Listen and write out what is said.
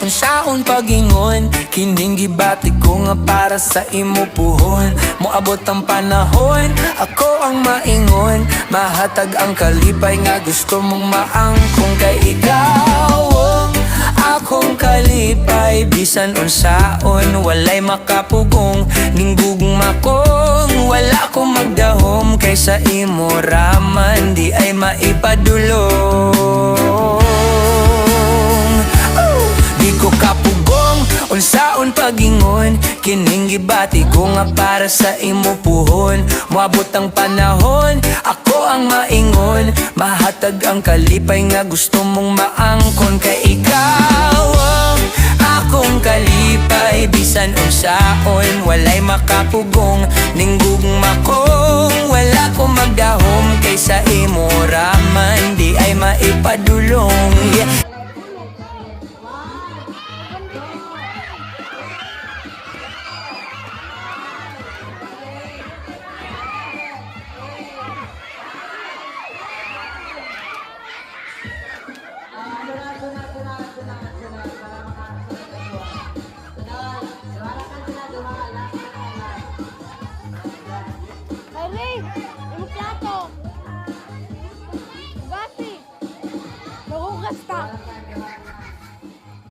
unsaon pagingon, kining gibati ko nga para sa imo puhon. Moabot ang panahon, ako ang maingon, mahatag ang kalipay nga gusto mong maangkong. Kay ikaw ang akong kalipay, bisan unsaon walay makapugong. Ning gugma kong wala ko magdahom, kaysa imo raman di ay maipadulong. Di ko kapugong, unsaon pagingon, kining gibati ko nga para sa imo puhon. Moabot ang panahon, ako ang maingon, mahatag ang kalipay nga gusto mong maangkon. Kay ikaw ang akong kalipay, bisan unsaon walay makapugong. Ning gugma kong wala ko magdahom, kaysa imo raman di ay maipadulong. Hey,